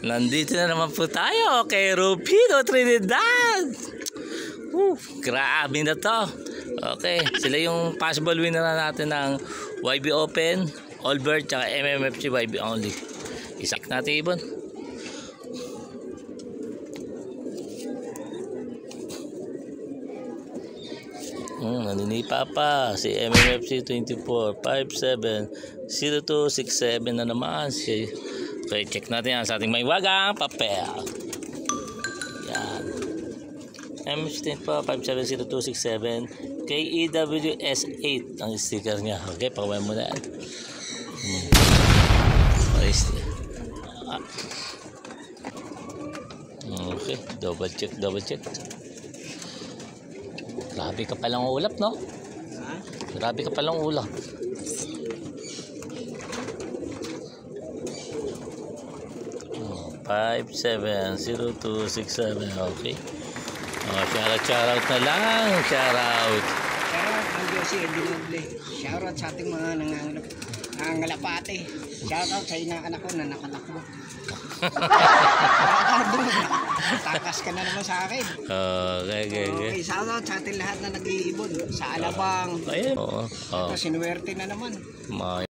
Nandito na naman po tayo kay Rupido Trinidad. Grabe na to. Okay, sila yung possible winner na natin ng YB Open, Allbird, tsaka MMFC YB only. Isak natin ibon. Naninipa pa si MMFC 24 57 0267 na naman si. Okay, check natin yan sa ating may wagang papel. Yan. MMFC 24 570267 KEWS8 ang sticker niya. Okay, pakawain mo na yan. Okay, double check. Grabe ka palang ulap, no? Grabe ka palang ulap. Oh, 570267. Okay. Oh, shoutout na lang. Shoutout. Ang Diyos si Edinoble. Shoutout sa ating mga nangangalapate. Shoutout sa inaanak ko na nakatakbo. Takas ka na naman sa akin. Okay. Shoutout sa ating lahat na nag-iibon sa Alabang. Ayun. Ito, sinuwerte na naman.